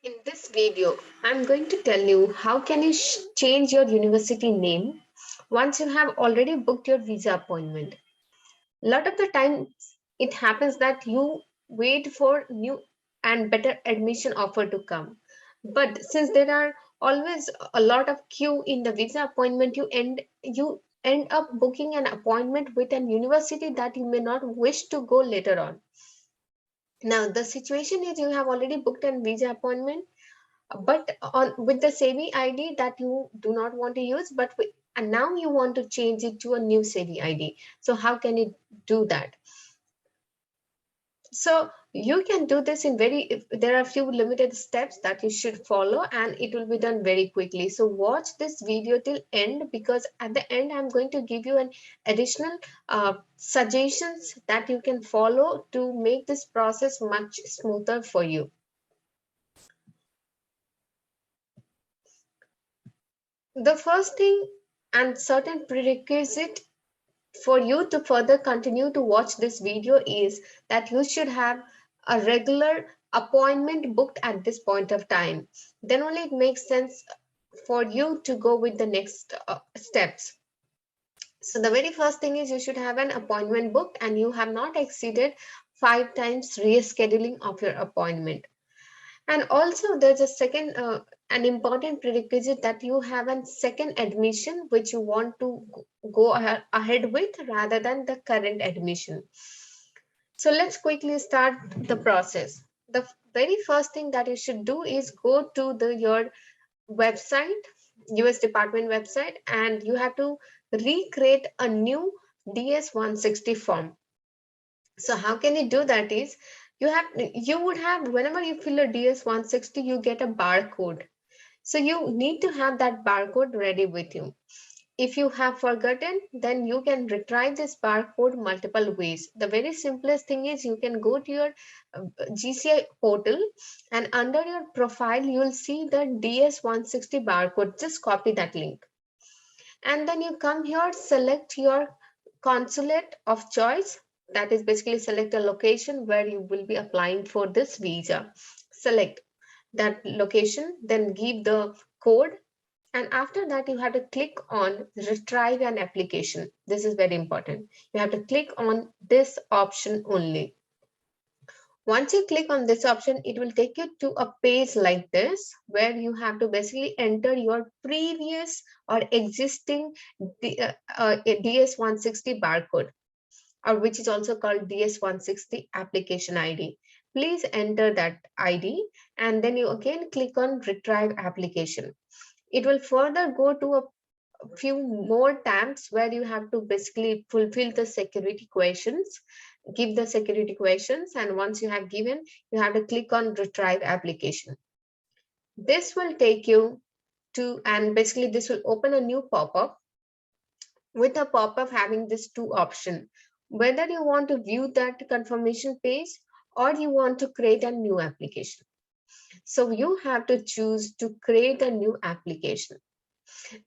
In this video, I'm going to tell you how can you change your university name once you have already booked your visa appointment. A lot of the time it happens that you wait for new and better admission offer to come. But since there are always a lot of queue in the visa appointment, you end up booking an appointment with an university that you may not wish to go later on. Now the situation is you have already booked a visa appointment, but on with the SEVI ID that you do not want to use, and now you want to change it to a new SEVI ID. So how can you do that? So you can do this in there are a few limited steps that you should follow, and it will be done very quickly. So watch this video till end, because at the end I'm going to give you an additional suggestions that you can follow to make this process much smoother for you. The first thing and certain prerequisite for you to further continue to watch this video is that you should have a regular appointment booked at this point of time. Then only it makes sense for you to go with the next steps. So the very first thing is you should have an appointment booked and you have not exceeded 5 times rescheduling of your appointment. And also there's a second an important prerequisite that you have a second admission which you want to go ahead with rather than the current admission. So let's quickly start the process. The very first thing that you should do is go to your website, US Department website, and you have to recreate a new DS160 form. So how can you do that is you would have, whenever you fill a DS160, you get a barcode. So you need to have that barcode ready with you. If you have forgotten, then you can retrieve this barcode multiple ways. The very simplest thing is you can go to your GCI portal, and under your profile you will see the DS160 barcode. Just copy that link. And then you come here, select your consulate of choice. That is basically select a location where you will be applying for this visa. Select that location, then give the code. And after that, you have to click on retrieve an application. This is very important. You have to click on this option only. Once you click on this option, it will take you to a page like this where you have to basically enter your previous or existing DS160 barcode, or which is also called DS160 application ID. Please enter that ID and then you again click on retrieve application. It will further go to a few more tabs where you have to basically fulfill the security questions, give the security questions, and once you have given, you have to click on retrieve application. This will take you to, and basically this will open a new pop-up with a pop-up having this two option, whether you want to view that confirmation page or you want to create a new application. So you have to choose to create a new application.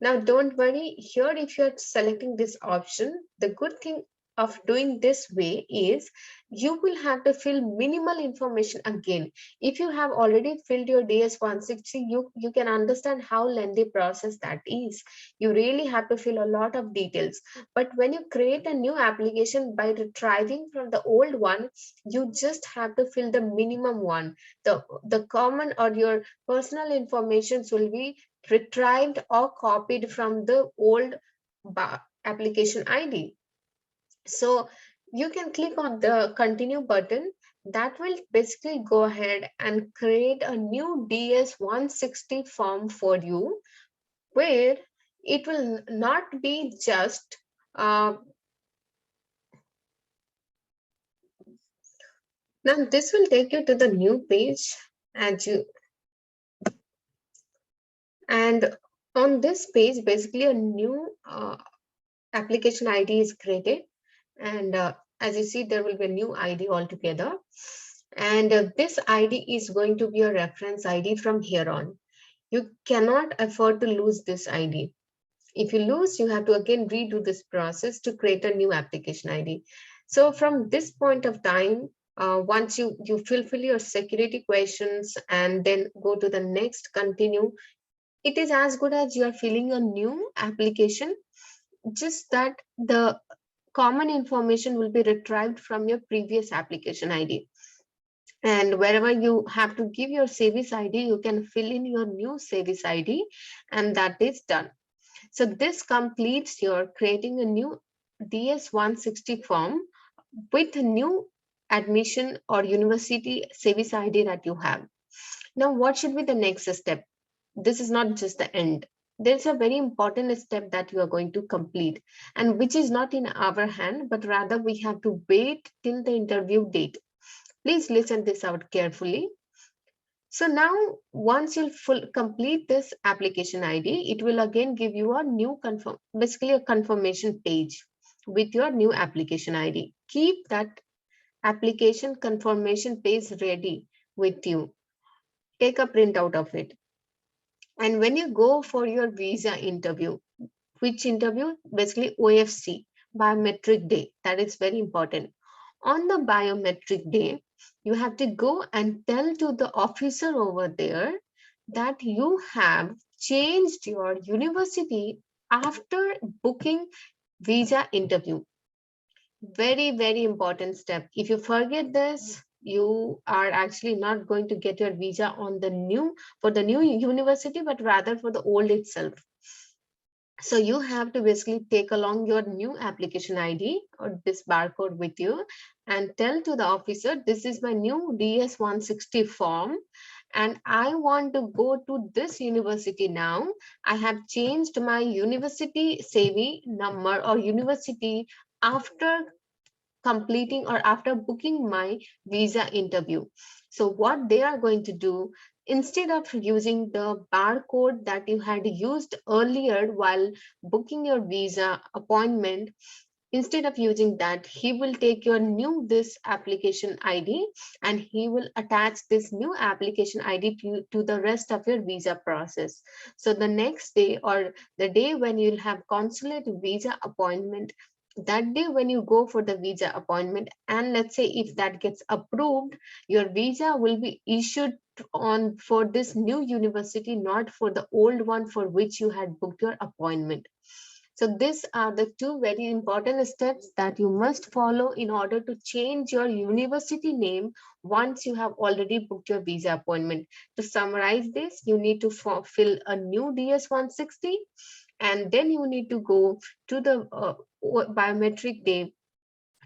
Now, don't worry here if you're selecting this option. The good thing of doing this way is you will have to fill minimal information again. If you have already filled your DS160, you can understand how lengthy process that is. You really have to fill a lot of details. But when you create a new application by retrieving from the old one, you just have to fill the minimum one. The common or your personal informations will be retrieved or copied from the old application ID. So you can click on the continue button. That will basically go ahead and create a new DS160 form for you, where it will not be just now this will take you to the new page, and on this page basically a new application ID is created, and as you see there will be a new ID altogether, and this ID is going to be a reference ID from here on. You cannot afford to lose this ID. If you lose, you have to again redo this process to create a new application ID. So from this point of time, Once you fulfill your security questions and then go to the next continue, it is as good as you are filling a new application, just that the common information will be retrieved from your previous application ID. And wherever you have to give your SEVIS ID, you can fill in your new SEVIS ID, and that is done. So this completes your creating a new DS160 form with a new admission or university SEVIS ID that you have. Now, what should be the next step? This is not just the end. There's a very important step that you are going to complete, and which is not in our hand, but rather we have to wait till the interview date. Please listen this out carefully. So now, once you complete this application ID, it will again give you a new basically a confirmation page with your new application ID. Keep that application confirmation page ready with you. Take a printout of it. And when you go for your visa interview, which interview? Basically OFC, biometric day. That is very important. On the biometric day, you have to go and tell to the officer over there that you have changed your university after booking visa interview. Very, very important step. If you forget this, you are actually not going to get your visa on the new for the new university, but rather for the old itself. So you have to basically take along your new application ID or this barcode with you and tell to the officer, this is my new DS160 form and I want to go to this university now. I have changed my university SEVI number or university after completing or after booking my visa interview. So what they are going to do, instead of using the barcode that you had used earlier while booking your visa appointment, instead of using that, he will take your new this application ID and he will attach this new application ID to the rest of your visa process. So the next day or the day when you'll have consulate visa appointment, that day when you go for the visa appointment, and let's say if that gets approved, your visa will be issued on for this new university, not for the old one for which you had booked your appointment. So these are the two very important steps that you must follow in order to change your university name once you have already booked your visa appointment. To summarize this, you need to fill a new DS160 and then you need to go to the biometric day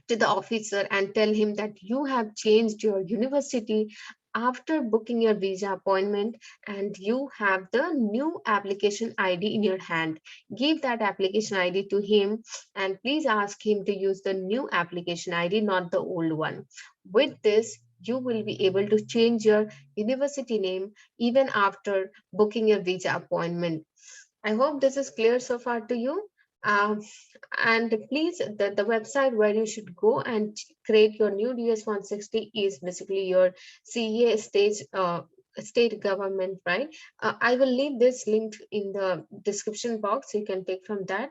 to the officer and tell him that you have changed your university after booking your visa appointment and you have the new application ID in your hand. Give that application ID to him and please ask him to use the new application ID, not the old one. With this, you will be able to change your university name even after booking your visa appointment. I hope this is clear so far to you. Um, and please, the website where you should go and create your new DS160 is basically your CEA state government, right? I will leave this link in the description box. You can take from that.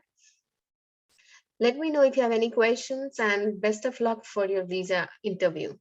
Let me know if you have any questions and best of luck for your visa interview.